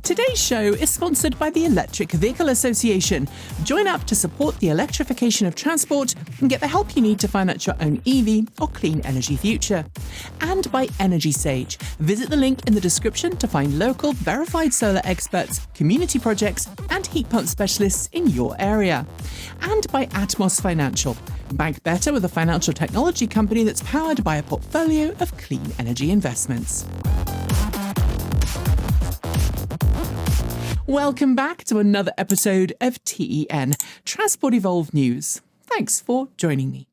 Today's show is sponsored by the Electric Vehicle Association. Join up to support the electrification of transport and get the help you need to finance your own EV or clean energy future. And by Energy Sage. Visit the link in the description to find local verified solar experts, community projects, and heat pump specialists in your area. And by Atmos Financial. Bank better with a financial technology company that's powered by a portfolio of clean energy investments. Welcome back to another episode of TEN, Transport Evolved News. Thanks for joining me.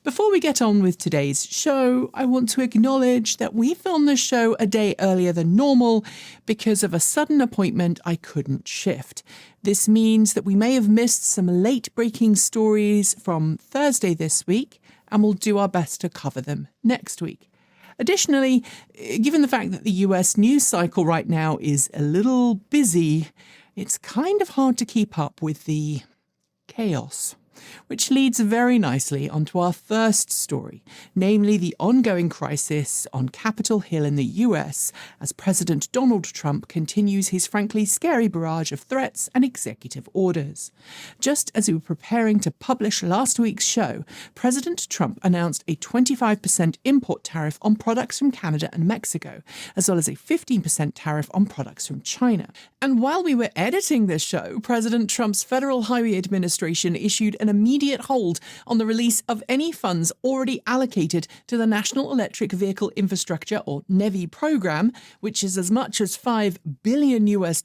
Before we get on with today's show, I want to acknowledge that we filmed the show a day earlier than normal because of a sudden appointment I couldn't shift. This means that we may have missed some late-breaking stories from Thursday this week, and we'll do our best to cover them next week. Additionally, given the fact that the US news cycle right now is a little busy, it's kind of hard to keep up with the chaos. Which leads very nicely onto our first story, namely the ongoing crisis on Capitol Hill in the US as President Donald Trump continues his frankly scary barrage of threats and executive orders. Just as we were preparing to publish last week's show, President Trump announced a 25% import tariff on products from Canada and Mexico, as well as a 15% tariff on products from China. And while we were editing this show, President Trump's Federal Highway Administration issued an immediate hold on the release of any funds already allocated to the National Electric Vehicle Infrastructure or NEVI program, which is as much as $5 billion US,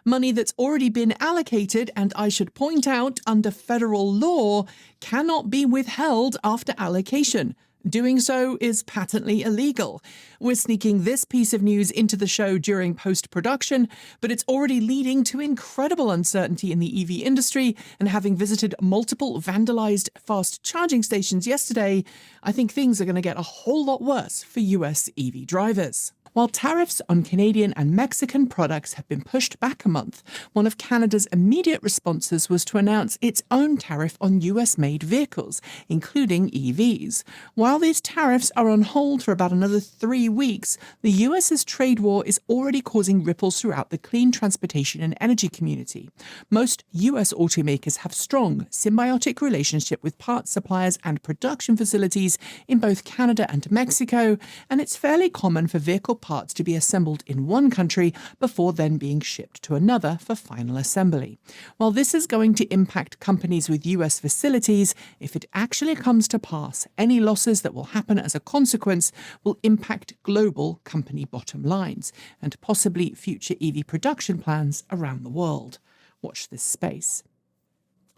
money that's already been allocated and, I should point out, under federal law, cannot be withheld after allocation. Doing so is patently illegal. We're sneaking this piece of news into the show during post-production, but it's already leading to incredible uncertainty in the EV industry, and having visited multiple vandalized fast charging stations yesterday, I think things are going to get a whole lot worse for US EV drivers. While tariffs on Canadian and Mexican products have been pushed back a month, one of Canada's immediate responses was to announce its own tariff on US-made vehicles, including EVs. While these tariffs are on hold for about another 3 weeks, the US's trade war is already causing ripples throughout the clean transportation and energy community. Most US automakers have strong, symbiotic relationship with parts suppliers and production facilities in both Canada and Mexico, and it's fairly common for vehicle parts to be assembled in one country before then being shipped to another for final assembly. While this is going to impact companies with US facilities, if it actually comes to pass, any losses that will happen as a consequence will impact global company bottom lines and possibly future EV production plans around the world. Watch this space.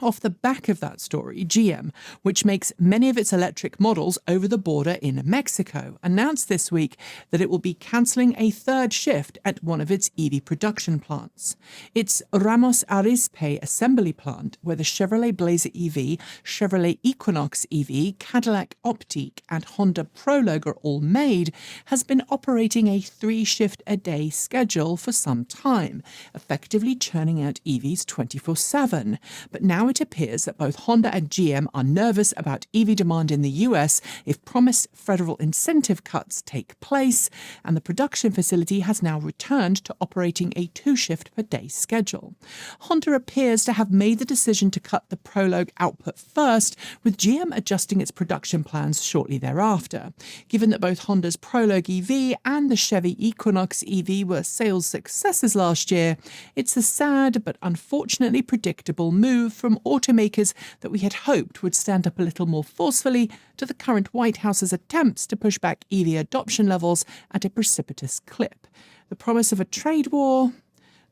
Off the back of that story, GM, which makes many of its electric models over the border in Mexico, announced this week that it will be cancelling a third shift at one of its EV production plants. Its Ramos Arizpe assembly plant, where the Chevrolet Blazer EV, Chevrolet Equinox EV, Cadillac Optiq, and Honda Prologue are all made, has been operating a 3-shift-a-day schedule for some time, effectively churning out EVs 24/7. But now it appears that both Honda and GM are nervous about EV demand in the US if promised federal incentive cuts take place, and the production facility has now returned to operating a 2-shift-per-day schedule. Honda appears to have made the decision to cut the Prologue output first, with GM adjusting its production plans shortly thereafter. Given that both Honda's Prologue EV and the Chevy Equinox EV were sales successes last year, it's a sad but unfortunately predictable move from automakers that we had hoped would stand up a little more forcefully to the current White House's attempts to push back EV adoption levels at a precipitous clip. The promise of a trade war?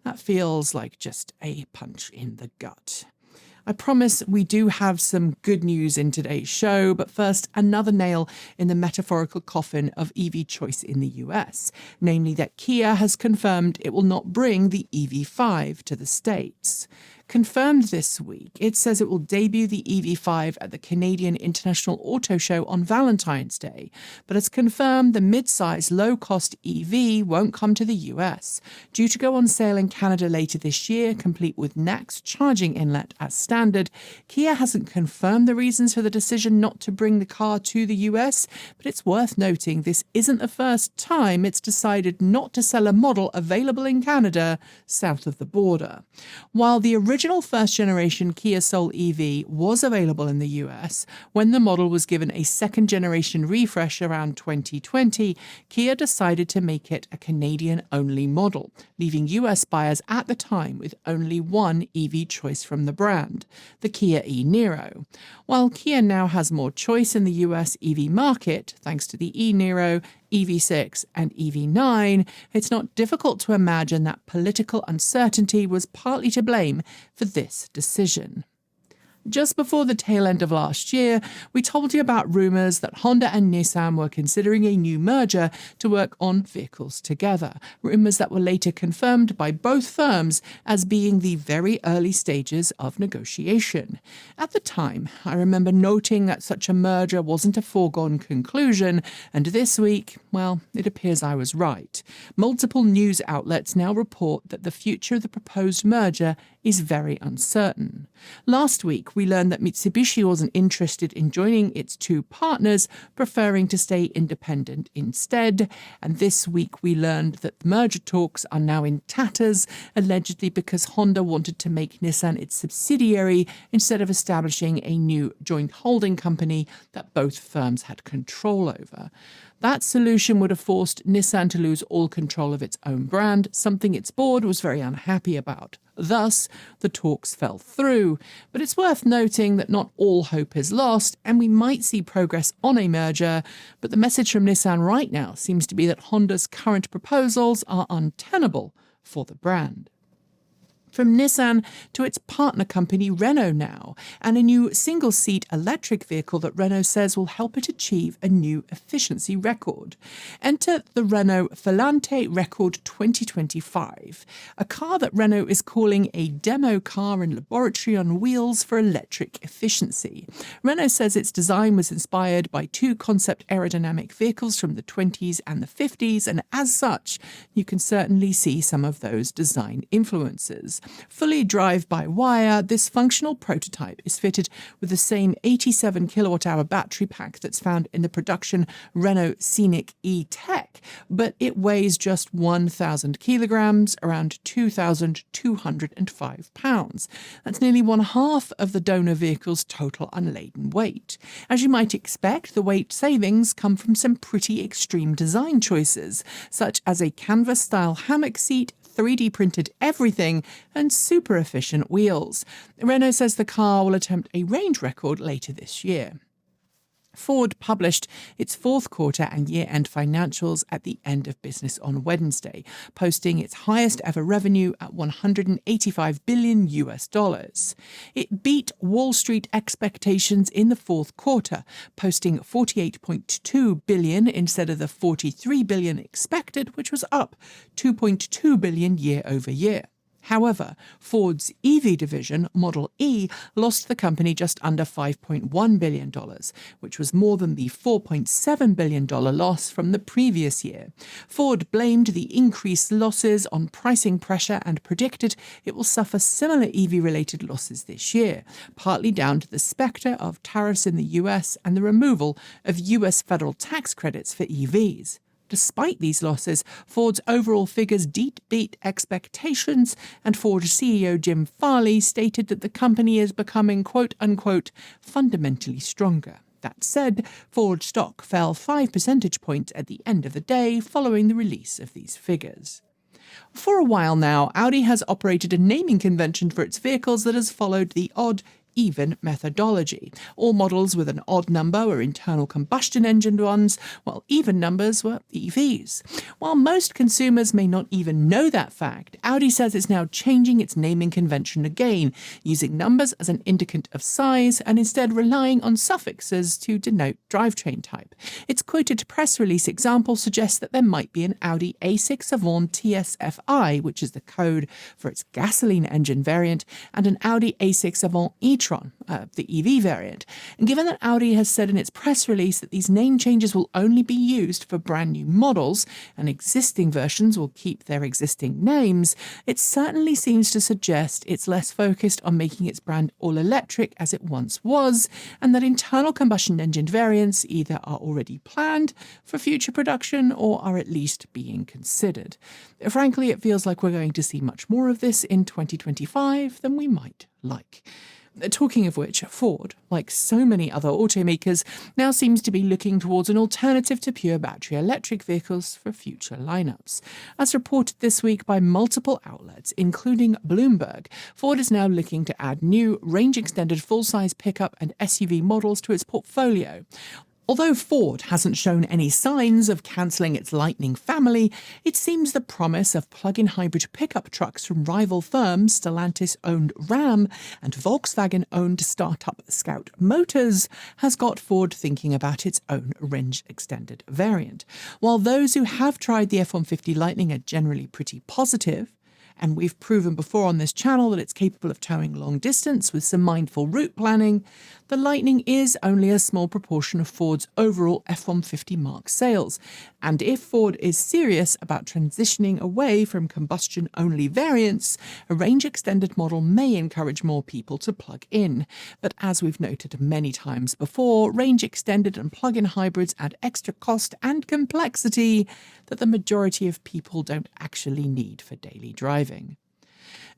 That feels like just a punch in the gut. I promise we do have some good news in today's show, but first, another nail in the metaphorical coffin of EV choice in the US, namely that Kia has confirmed it will not bring the EV5 to the States. confirmed this week. It says it will debut the EV5 at the Canadian International Auto Show on Valentine's Day, but it's confirmed the mid-size, low-cost EV won't come to the US. Due to go on sale in Canada later this year, complete with NACS charging inlet as standard, Kia hasn't confirmed the reasons for the decision not to bring the car to the US, but it's worth noting this isn't the first time it's decided not to sell a model available in Canada south of the border. While the original first-generation Kia Soul EV was available in the US, when the model was given a second-generation refresh around 2020, Kia decided to make it a Canadian-only model, leaving US buyers at the time with only one EV choice from the brand, the Kia e-Niro. While Kia now has more choice in the US EV market, thanks to the e-Niro, EV6 and EV9, it's not difficult to imagine that political uncertainty was partly to blame for this decision. Just before the tail end of last year, we told you about rumours that Honda and Nissan were considering a new merger to work on vehicles together, rumours that were later confirmed by both firms as being the very early stages of negotiation. At the time, I remember noting that such a merger wasn't a foregone conclusion, and this week, well, it appears I was right. Multiple news outlets now report that the future of the proposed merger is very uncertain. Last week, we learned that Mitsubishi wasn't interested in joining its two partners, preferring to stay independent instead. And this week, we learned that the merger talks are now in tatters, allegedly because Honda wanted to make Nissan its subsidiary instead of establishing a new joint holding company that both firms had control over. That solution would have forced Nissan to lose all control of its own brand, something its board was very unhappy about. Thus, the talks fell through. But it's worth noting that not all hope is lost, and we might see progress on a merger, but the message from Nissan right now seems to be that Honda's current proposals are untenable for the brand. From Nissan to its partner company Renault now, and a new single-seat electric vehicle that Renault says will help it achieve a new efficiency record. Enter the Renault Volante Record 2025, a car that Renault is calling a demo car and laboratory on wheels for electric efficiency. Renault says its design was inspired by two concept aerodynamic vehicles from the 20s and the 50s, and as such, you can certainly see some of those design influences. Fully drive-by-wire, this functional prototype is fitted with the same 87 kilowatt-hour battery pack that's found in the production Renault Scenic E-Tech, but it weighs just 1,000 kilograms, around 2,205 pounds. That's nearly one half of the donor vehicle's total unladen weight. As you might expect, the weight savings come from some pretty extreme design choices, such as a canvas-style hammock seat, 3D printed everything, and super efficient wheels. Renault says the car will attempt a range record later this year. Ford published its fourth quarter and year-end financials at the end of business on Wednesday, posting its highest ever revenue at $185 billion. It beat Wall Street expectations in the fourth quarter, posting $48.2 billion instead of the $43 billion expected, which was up $2.2 billion year over year. However, Ford's EV division, Model E, lost the company just under $5.1 billion, which was more than the $4.7 billion loss from the previous year. Ford blamed the increased losses on pricing pressure and predicted it will suffer similar EV-related losses this year, partly down to the spectre of tariffs in the US and the removal of US federal tax credits for EVs. Despite these losses, Ford's overall figures did beat expectations, and Ford CEO Jim Farley stated that the company is becoming, quote-unquote, fundamentally stronger. That said, Ford stock fell 5 percentage points at the end of the day following the release of these figures. For a while now, Audi has operated a naming convention for its vehicles that has followed the odd even methodology. All models with an odd number were internal combustion engine ones, while even numbers were EVs. While most consumers may not even know that fact, Audi says it's now changing its naming convention again, using numbers as an indicant of size and instead relying on suffixes to denote drivetrain type. Its quoted press release example suggests that there might be an Audi A6 Avant TSFi, which is the code for its gasoline engine variant, and an Audi A6 Avant e-tron, the EV variant. And given that Audi has said in its press release that these name changes will only be used for brand new models and existing versions will keep their existing names, it certainly seems to suggest it's less focused on making its brand all-electric as it once was, and that internal combustion engine variants either are already planned for future production or are at least being considered. Frankly, it feels like we're going to see much more of this in 2025 than we might like. Talking of which, Ford, like so many other automakers, now seems to be looking towards an alternative to pure battery electric vehicles for future lineups. As reported this week by multiple outlets, including Bloomberg, Ford is now looking to add new range-extended full-size pickup and SUV models to its portfolio. Although Ford hasn't shown any signs of cancelling its Lightning family, it seems the promise of plug-in hybrid pickup trucks from rival firms Stellantis-owned Ram and Volkswagen-owned startup Scout Motors has got Ford thinking about its own range-extended variant. While those who have tried the F-150 Lightning are generally pretty positive, and we've proven before on this channel that it's capable of towing long distance with some mindful route planning, the Lightning is only a small proportion of Ford's overall F-150 Mark sales. And if Ford is serious about transitioning away from combustion-only variants, a range-extended model may encourage more people to plug in. But as we've noted many times before, range-extended and plug-in hybrids add extra cost and complexity that the majority of people don't actually need for daily driving.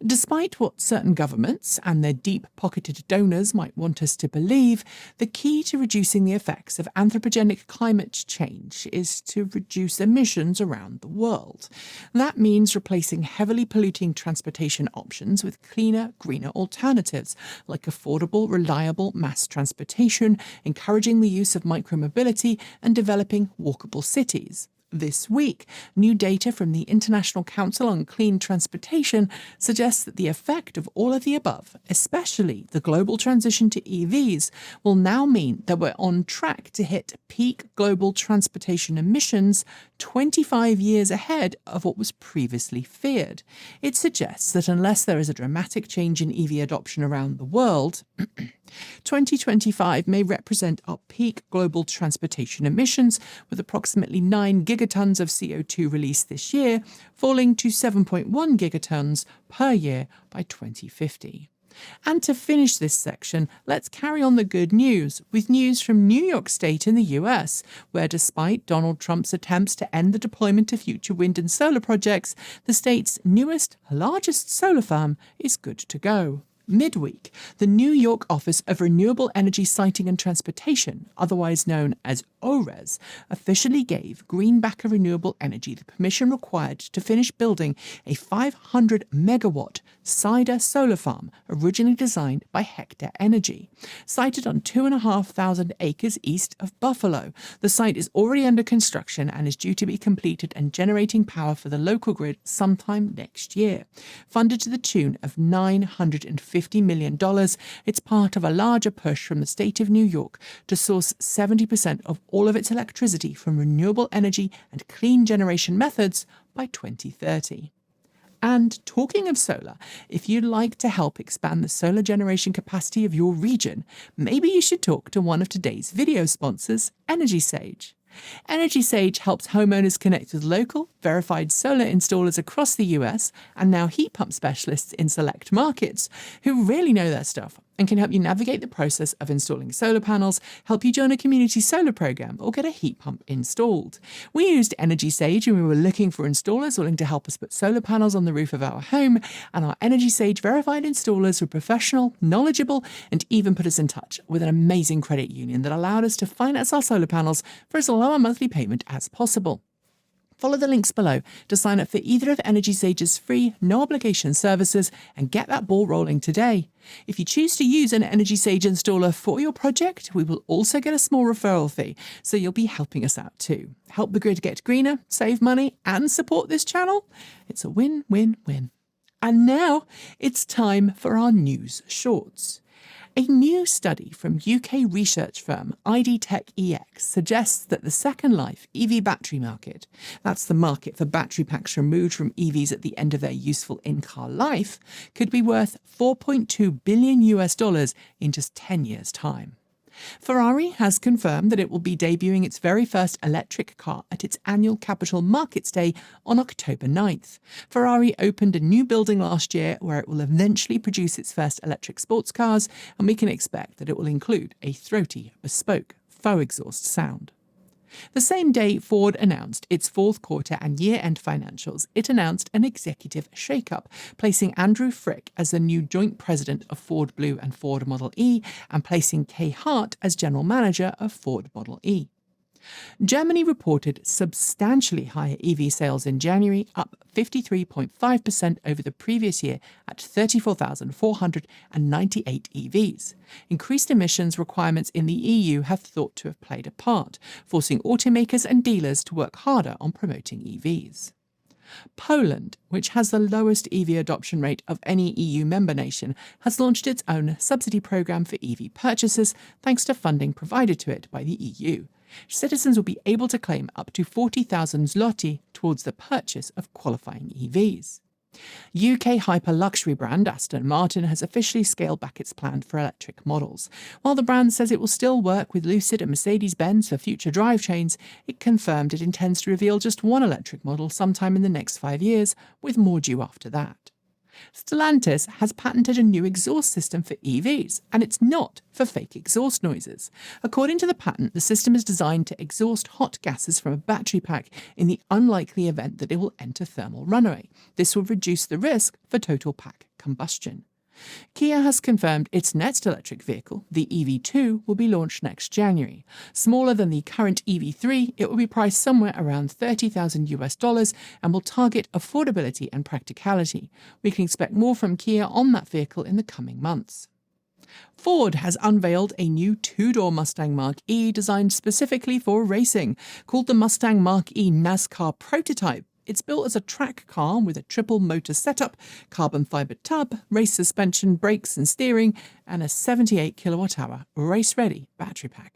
Despite what certain governments and their deep-pocketed donors might want us to believe, the key to reducing the effects of anthropogenic climate change is to reduce emissions around the world. That means replacing heavily polluting transportation options with cleaner, greener alternatives, like affordable, reliable mass transportation, encouraging the use of micromobility, and developing walkable cities. This week, new data from the International Council on Clean Transportation suggests that the effect of all of the above, especially the global transition to EVs, will now mean that we're on track to hit peak global transportation emissions 25 years ahead of what was previously feared. It suggests that unless there is a dramatic change in EV adoption around the world, 2025 may represent our peak global transportation emissions, with approximately 9 gigatons of CO2 released this year, falling to 7.1 gigatons per year by 2050. And to finish this section, let's carry on the good news with news from New York State in the US, where despite Donald Trump's attempts to end the deployment of future wind and solar projects, the state's newest, largest solar farm is good to go. Midweek, the New York Office of Renewable Energy Siting and Transportation, otherwise known as ORES, officially gave Greenbacker Renewable Energy the permission required to finish building a 500-megawatt Cider solar farm originally designed by Hector Energy. Sited on 2,500 acres east of Buffalo, the site is already under construction and is due to be completed and generating power for the local grid sometime next year. Funded to the tune of $950 million, it's part of a larger push from the state of New York to source 70% of all of its electricity from renewable energy and clean generation methods by 2030. And talking of solar, if you'd like to help expand the solar generation capacity of your region, maybe you should talk to one of today's video sponsors, EnergySage. EnergySage helps homeowners connect with local, verified solar installers across the US and now heat pump specialists in select markets who really know their stuff and can help you navigate the process of installing solar panels, help you join a community solar program, or get a heat pump installed. We used EnergySage when we were looking for installers willing to help us put solar panels on the roof of our home, and our EnergySage verified installers were professional, knowledgeable, and even put us in touch with an amazing credit union that allowed us to finance our solar panels for as low a monthly payment as possible. Follow the links below to sign up for either of Energy Sage's free, no-obligation services and get that ball rolling today. If you choose to use an Energy Sage installer for your project, we will also get a small referral fee, so you'll be helping us out too. Help the grid get greener, save money, and support this channel. It's a win-win-win. And now it's time for our news shorts. A new study from UK research firm ID Tech EX suggests that the second life EV battery market, that's the market for battery packs removed from EVs at the end of their useful in-car life, could be worth $4.2 billion in just 10 years' time. Ferrari has confirmed that it will be debuting its very first electric car at its annual Capital Markets Day on October 9th. Ferrari opened a new building last year where it will eventually produce its first electric sports cars, and we can expect that it will include a throaty, bespoke, faux exhaust sound. The same day Ford announced its fourth quarter and year-end financials, it announced an executive shake-up, placing Andrew Frick as the new joint president of Ford Blue and Ford Model E, and placing Kay Hart as general manager of Ford Model E. Germany reported substantially higher EV sales in January, up 53.5% over the previous year at 34,498 EVs. Increased emissions requirements in the EU have thought to have played a part, forcing automakers and dealers to work harder on promoting EVs. Poland, which has the lowest EV adoption rate of any EU member nation, has launched its own subsidy programme for EV purchases thanks to funding provided to it by the EU. Citizens will be able to claim up to 40,000 zloty towards the purchase of qualifying EVs. UK hyper-luxury brand Aston Martin has officially scaled back its plan for electric models. While the brand says it will still work with Lucid and Mercedes-Benz for future drivetrains, it confirmed it intends to reveal just one electric model sometime in the next 5 years, with more due after that. Stellantis has patented a new exhaust system for EVs, and it's not for fake exhaust noises. According to the patent, the system is designed to exhaust hot gases from a battery pack in the unlikely event that it will enter thermal runaway. This will reduce the risk for total pack combustion. Kia has confirmed its next electric vehicle, the EV2, will be launched next January. Smaller than the current EV3, it will be priced somewhere around $30,000 and will target affordability and practicality. We can expect more from Kia on that vehicle in the coming months. Ford has unveiled a new two-door Mustang Mach-E designed specifically for racing. Called the Mustang Mach-E NASCAR prototype, it's built as a track car with a triple motor setup, carbon fibre tub, race suspension, brakes and steering, and a 78 kilowatt-hour race-ready battery pack.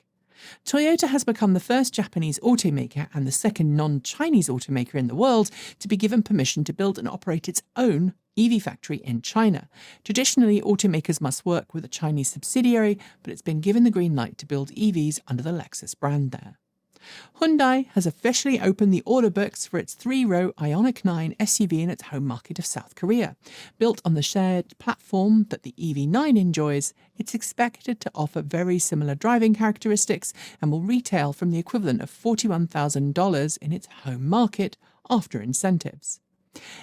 Toyota has become the first Japanese automaker and the second non-Chinese automaker in the world to be given permission to build and operate its own EV factory in China. Traditionally, automakers must work with a Chinese subsidiary, but it's been given the green light to build EVs under the Lexus brand there. Hyundai has officially opened the order books for its 3-row IONIQ 9 SUV in its home market of South Korea. Built on the shared platform that the EV9 enjoys, it's expected to offer very similar driving characteristics and will retail from the equivalent of $41,000 in its home market after incentives.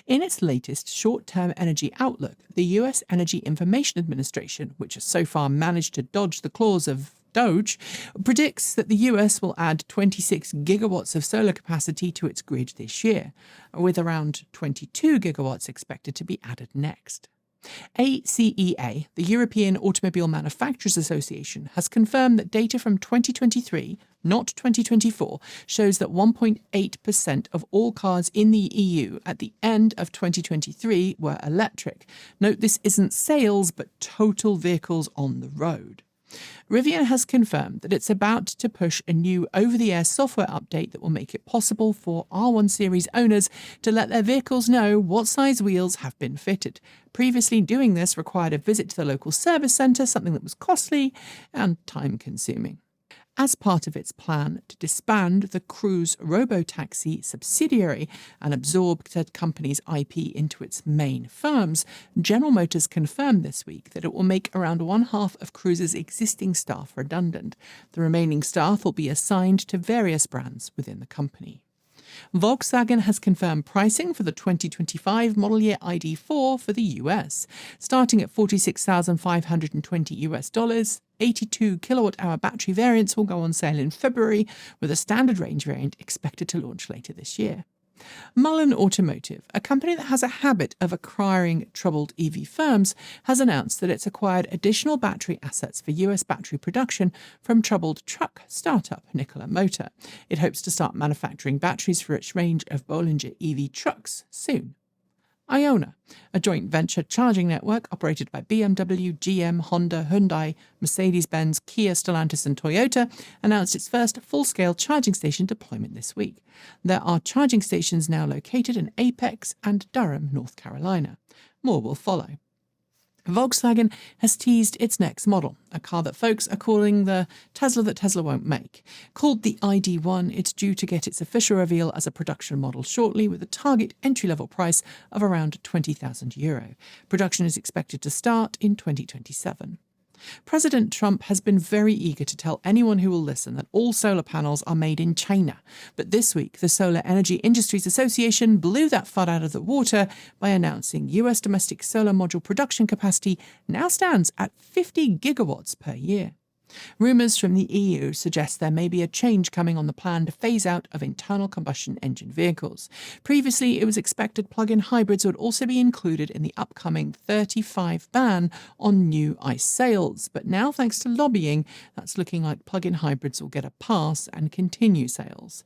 In its latest short-term energy outlook, the US Energy Information Administration, which has so far managed to dodge the claws of Doge, predicts that the US will add 26 gigawatts of solar capacity to its grid this year, with around 22 gigawatts expected to be added next. ACEA, the European Automobile Manufacturers Association, has confirmed that data from 2023, not 2024, shows that 1.8% of all cars in the EU at the end of 2023 were electric. Note this isn't sales, but total vehicles on the road. Rivian has confirmed that it's about to push a new over-the-air software update that will make it possible for R1 Series owners to let their vehicles know what size wheels have been fitted. Previously, doing this required a visit to the local service centre, something that was costly and time-consuming. As part of its plan to disband the Cruise robotaxi subsidiary and absorb said company's IP into its main firms, General Motors confirmed this week that it will make around one-half of Cruise's existing staff redundant. The remaining staff will be assigned to various brands within the company. Volkswagen has confirmed pricing for the 2025 model year ID4 for the US, starting at $46,520. 82 kilowatt-hour battery variants will go on sale in February, with a standard range variant expected to launch later this year. Mullen Automotive, a company that has a habit of acquiring troubled EV firms, has announced that it's acquired additional battery assets for US battery production from troubled truck startup Nikola Motor. It hopes to start manufacturing batteries for its range of Bollinger EV trucks soon. Ionna, a joint venture charging network operated by BMW, GM, Honda, Hyundai, Mercedes-Benz, Kia, Stellantis and Toyota, announced its first full-scale charging station deployment this week. There are charging stations now located in Apex and Durham, North Carolina. More will follow. Volkswagen has teased its next model, a car that folks are calling the Tesla that Tesla won't make. Called the ID.1, it's due to get its official reveal as a production model shortly, with a target entry-level price of around €20,000. Production is expected to start in 2027. President Trump has been very eager to tell anyone who will listen that all solar panels are made in China. But this week, the Solar Energy Industries Association blew that FUD out of the water by announcing US domestic solar module production capacity now stands at 50 gigawatts per year. Rumours from the EU suggest there may be a change coming on the planned phase-out of internal combustion engine vehicles. Previously, it was expected plug-in hybrids would also be included in the upcoming 35 ban on new ICE sales, but now, thanks to lobbying, that's looking like plug-in hybrids will get a pass and continue sales.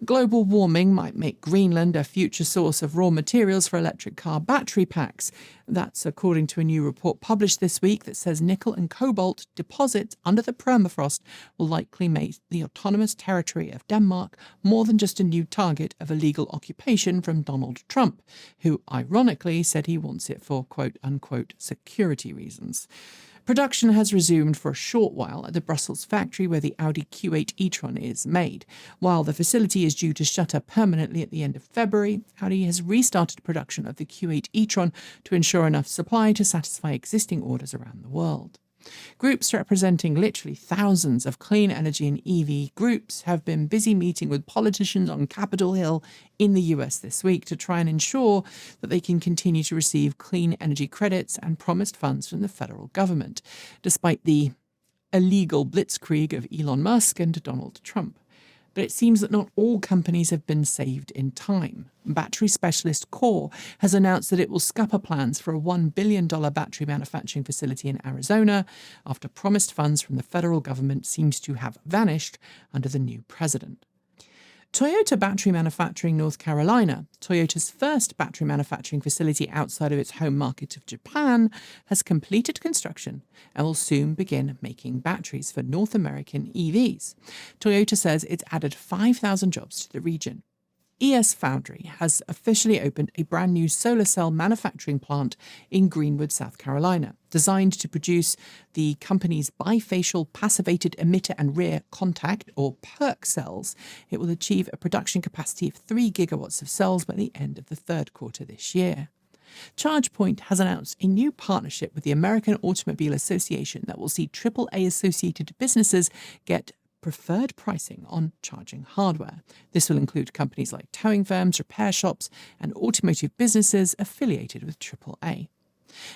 Global warming might make Greenland a future source of raw materials for electric car battery packs. That's according to a new report published this week that says nickel and cobalt deposits under the permafrost will likely make the autonomous territory of Denmark more than just a new target of illegal occupation from Donald Trump, who ironically said he wants it for quote-unquote security reasons. Production has resumed for a short while at the Brussels factory where the Audi Q8 e-tron is made. While the facility is due to shutter permanently at the end of February, Audi has restarted production of the Q8 e-tron to ensure enough supply to satisfy existing orders around the world. Groups representing literally thousands of clean energy and EV groups have been busy meeting with politicians on Capitol Hill in the US this week to try and ensure that they can continue to receive clean energy credits and promised funds from the federal government, despite the illegal blitzkrieg of Elon Musk and Donald Trump. But it seems that not all companies have been saved in time. Battery specialist Core has announced that it will scupper plans for a $1 billion battery manufacturing facility in Arizona after promised funds from the federal government seems to have vanished under the new president. Toyota Battery Manufacturing North Carolina, Toyota's first battery manufacturing facility outside of its home market of Japan, has completed construction and will soon begin making batteries for North American EVs. Toyota says it's added 5,000 jobs to the region. ES Foundry has officially opened a brand new solar cell manufacturing plant in Greenwood, South Carolina. Designed to produce the company's bifacial passivated emitter and rear contact, or PERC cells, it will achieve a production capacity of 3 gigawatts of cells by the end of the third quarter this year. ChargePoint has announced a new partnership with the American Automobile Association that will see AAA associated businesses get preferred pricing on charging hardware. This will include companies like towing firms, repair shops, and automotive businesses affiliated with AAA.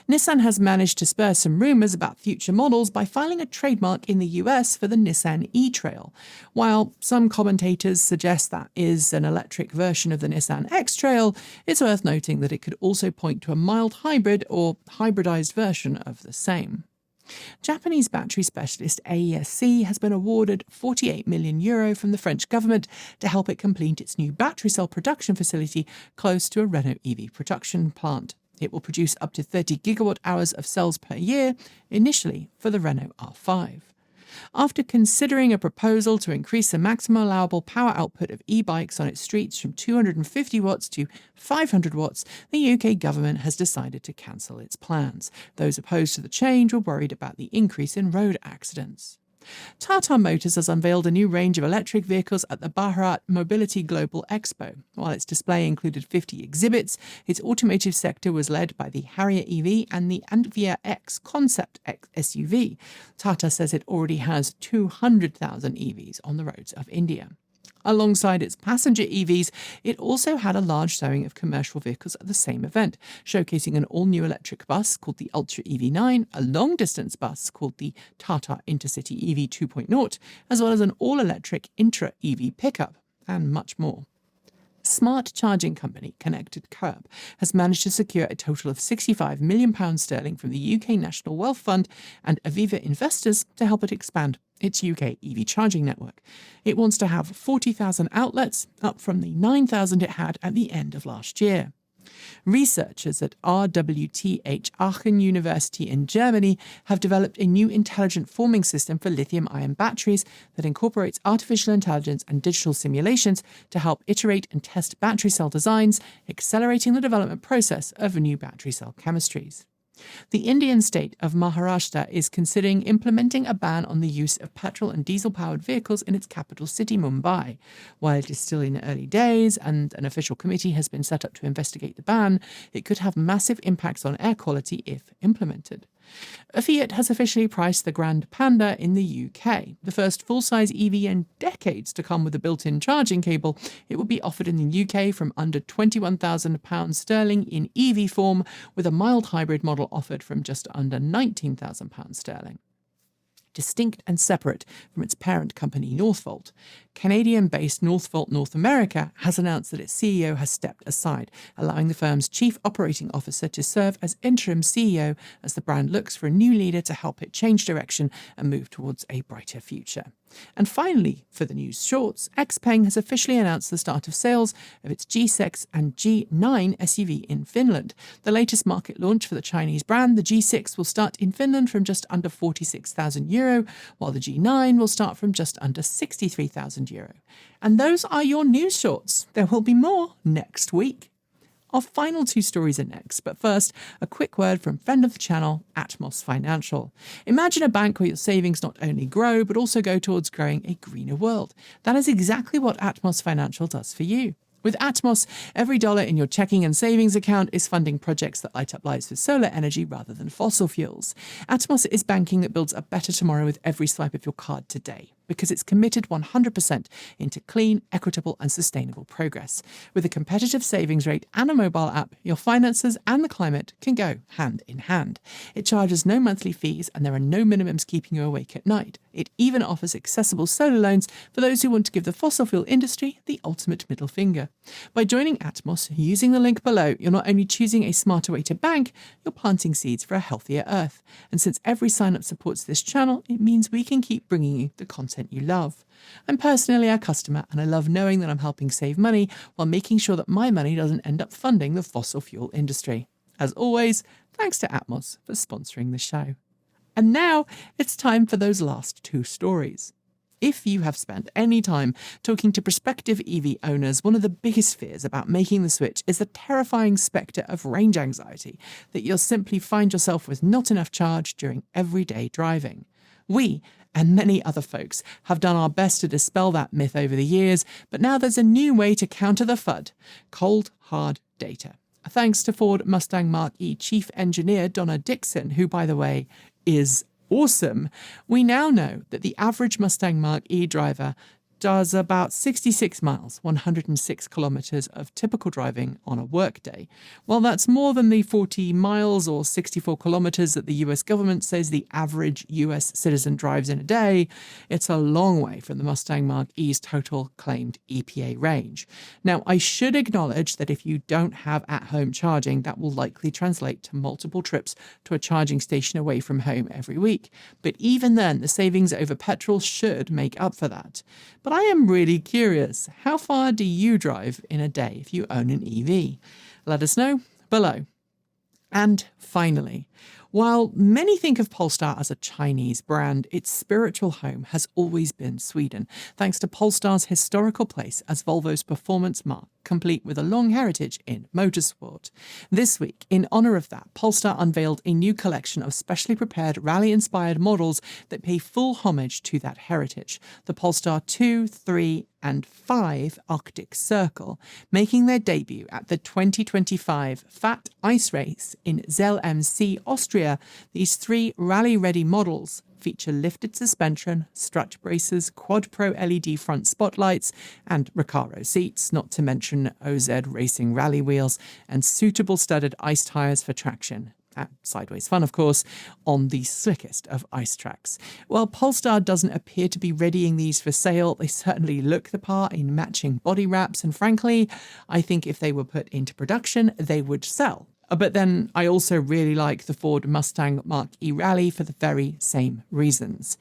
Nissan has managed to spur some rumours about future models by filing a trademark in the US for the Nissan e-Trail. While some commentators suggest that is an electric version of the Nissan X-Trail, it's worth noting that it could also point to a mild hybrid or hybridized version of the same. Japanese battery specialist ACEA has been awarded €48 million from the French government to help it complete its new battery cell production facility close to a Renault EV production plant. It will produce up to 30 gigawatt hours of cells per year, initially for the Renault R5. After considering a proposal to increase the maximum allowable power output of e-bikes on its streets from 250 watts to 500 watts, the UK government has decided to cancel its plans. Those opposed to the change were worried about the increase in road accidents. Tata Motors has unveiled a new range of electric vehicles at the Bharat Mobility Global Expo. While its display included 50 exhibits, its automotive sector was led by the Harrier EV and the Antveer X concept SUV. Tata says it already has 200,000 EVs on the roads of India. Alongside its passenger EVs, it also had a large showing of commercial vehicles at the same event, showcasing an all-new electric bus called the Ultra EV9, a long-distance bus called the Tata Intercity EV 2.0, as well as an all-electric Intra EV pickup, and much more. Smart charging company Connected Curb has managed to secure a total of £65 million from the UK National Wealth Fund and Aviva investors to help it expand its UK EV charging network. It wants to have 40,000 outlets, up from the 9,000 it had at the end of last year. Researchers at RWTH Aachen University in Germany have developed a new intelligent forming system for lithium-ion batteries that incorporates artificial intelligence and digital simulations to help iterate and test battery cell designs, accelerating the development process of new battery cell chemistries. The Indian state of Maharashtra is considering implementing a ban on the use of petrol and diesel-powered vehicles in its capital city, Mumbai. While it is still in early days and an official committee has been set up to investigate the ban, it could have massive impacts on air quality if implemented. Fiat has officially priced the Grande Panda in the UK. The first full-size EV in decades to come with a built-in charging cable, it will be offered in the UK from under £21,000 sterling in EV form, with a mild hybrid model offered from just under £19,000 sterling. Distinct and separate from its parent company NorthVolt, Canadian-based NorthVolt North America has announced that its CEO has stepped aside, allowing the firm's chief operating officer to serve as interim CEO as the brand looks for a new leader to help it change direction and move towards a brighter future. And finally, for the news shorts, XPeng has officially announced the start of sales of its G6 and G9 SUV in Finland. The latest market launch for the Chinese brand, the G6 will start in Finland from just under €46,000, while the G9 will start from just under €63,000. And those are your news shorts. There will be more next week. Our final two stories are next, but first, a quick word from friend of the channel, Atmos Financial. Imagine a bank where your savings not only grow, but also go towards growing a greener world. That is exactly what Atmos Financial does for you. With Atmos, every dollar in your checking and savings account is funding projects that light up lives with solar energy rather than fossil fuels. Atmos is banking that builds a better tomorrow with every swipe of your card today, because it's committed 100% into clean, equitable and sustainable progress. With a competitive savings rate and a mobile app, your finances and the climate can go hand in hand. It charges no monthly fees and there are no minimums keeping you awake at night. It even offers accessible solar loans for those who want to give the fossil fuel industry the ultimate middle finger. By joining Atmos, using the link below, you're not only choosing a smarter way to bank, you're planting seeds for a healthier earth. And since every sign-up supports this channel, it means we can keep bringing you the content you love. I'm personally a customer and I love knowing that I'm helping save money while making sure that my money doesn't end up funding the fossil fuel industry. As always, thanks to Atmos for sponsoring the show. And now it's time for those last two stories. If you have spent any time talking to prospective EV owners, one of the biggest fears about making the switch is the terrifying spectre of range anxiety, that you'll simply find yourself with not enough charge during everyday driving. We, and many other folks, have done our best to dispel that myth over the years, but now there's a new way to counter the FUD: cold, hard data. Thanks to Ford Mustang Mach-E Chief Engineer Donna Dixon, who, by the way, is awesome, we now know that the average Mustang Mach-E driver does about 66 miles, 106 kilometres of typical driving on a workday. While that's more than the 40 miles or 64 kilometres that the US government says the average US citizen drives in a day, it's a long way from the Mustang Mach-E's total claimed EPA range. Now, I should acknowledge that if you don't have at-home charging, that will likely translate to multiple trips to a charging station away from home every week. But even then, the savings over petrol should make up for that. But I am really curious, how far do you drive in a day if you own an EV? Let us know below. And finally, while many think of Polestar as a Chinese brand, its spiritual home has always been Sweden, thanks to Polestar's historical place as Volvo's performance mark, complete with a long heritage in motorsport. This week, in honour of that, Polestar unveiled a new collection of specially prepared rally-inspired models that pay full homage to that heritage: the Polestar 2, 3 and 5 Arctic Circle, making their debut at the 2025 Fat Ice Race in Zell am See, Austria. These three rally-ready models feature lifted suspension, strut braces, Quad Pro LED front spotlights, and Recaro seats, not to mention OZ Racing rally wheels and suitable studded ice tyres for traction. sideways fun, of course, on the slickest of ice tracks. While Polestar doesn't appear to be readying these for sale, they certainly look the part in matching body wraps, and frankly, I think if they were put into production, they would sell. But then I also really like the Ford Mustang Mach-E Rally for the very same reasons.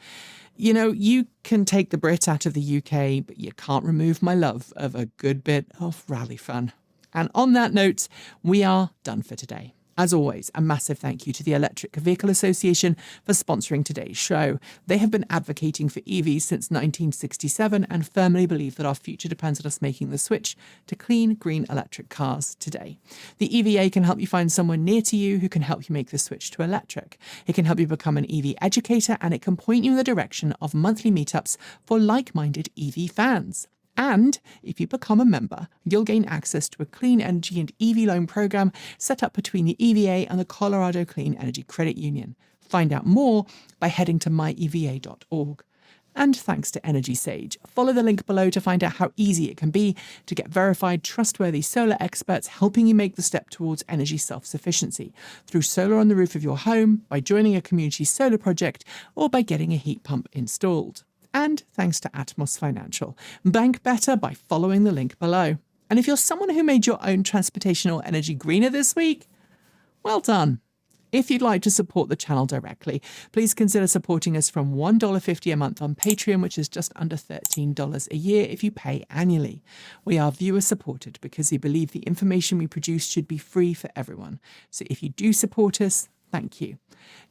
You know, you can take the Brit out of the UK, but you can't remove my love of a good bit of rally fun. And on that note, we are done for today. As always, a massive thank you to the Electric Vehicle Association for sponsoring today's show. They have been advocating for EVs since 1967 and firmly believe that our future depends on us making the switch to clean, green electric cars today. The EVA can help you find someone near to you who can help you make the switch to electric. It can help you become an EV educator, and it can point you in the direction of monthly meetups for like-minded EV fans. And if you become a member, you'll gain access to a clean energy and EV loan program set up between the EVA and the Colorado Clean Energy Credit Union. Find out more by heading to myeva.org. And thanks to Energy Sage. Follow the link below to find out how easy it can be to get verified, trustworthy solar experts helping you make the step towards energy self-sufficiency through solar on the roof of your home, by joining a community solar project, or by getting a heat pump installed. And thanks to Atmos Financial. Bank better by following the link below. And if you're someone who made your own transportation or energy greener this week, well done. If you'd like to support the channel directly, please consider supporting us from $1.50 a month on Patreon, which is just under $13 a year if you pay annually. We are viewer supported because we believe the information we produce should be free for everyone. So if you do support us, thank you.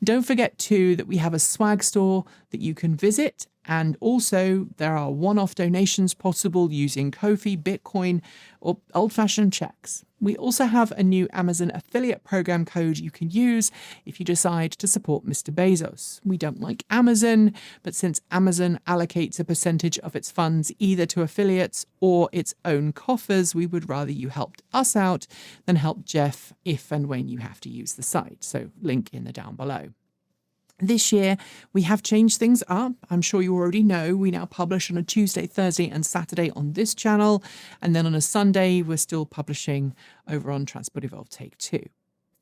Don't forget too that we have a swag store that you can visit, and also there are one-off donations possible using Ko-fi, Bitcoin, or old-fashioned checks. We also have a new Amazon affiliate program code you can use if you decide to support Mr. Bezos. We don't like Amazon, but since Amazon allocates a percentage of its funds either to affiliates or its own coffers, we would rather you helped us out than help Jeff if and when you have to use the site. So link in the down below. This year, we have changed things up. I'm sure you already know we now publish on a Tuesday, Thursday and Saturday on this channel. And then on a Sunday, we're still publishing over on Transport Evolved Take 2.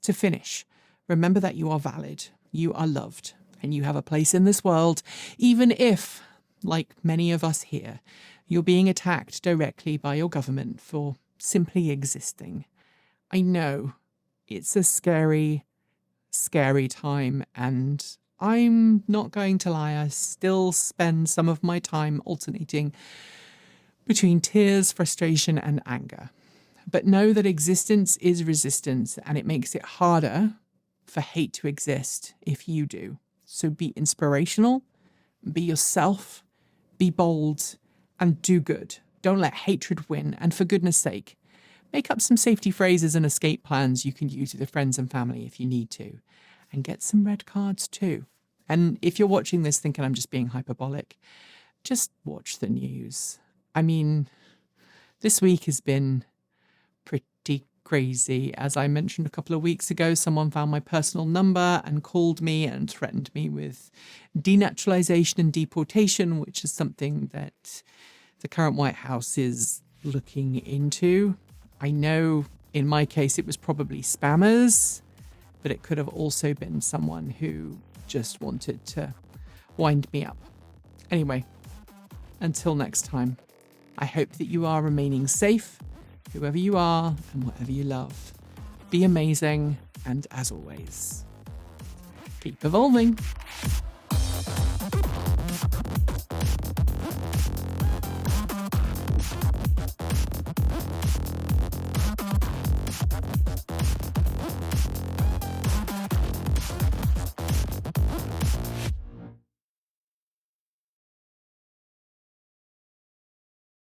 To finish, remember that you are valid, you are loved, and you have a place in this world, even if, like many of us here, you're being attacked directly by your government for simply existing. I know it's a scary, scary time, and I'm not going to lie, I still spend some of my time alternating between tears, frustration, and anger. But know that existence is resistance, and it makes it harder for hate to exist if you do. So be inspirational, be yourself, be bold, and do good. Don't let hatred win, and for goodness sake, make up some safety phrases and escape plans you can use with your friends and family if you need to. And get some red cards too. And if you're watching this thinking I'm just being hyperbolic, just watch the news. I mean, this week has been pretty crazy. As I mentioned a couple of weeks ago, someone found my personal number and called me and threatened me with denaturalization and deportation, which is something that the current White House is looking into. I know in my case it was probably spammers, but it could have also been someone who just wanted to wind me up. Anyway, until next time, I hope that you are remaining safe, whoever you are and whatever you love. Be amazing, and as always, keep evolving.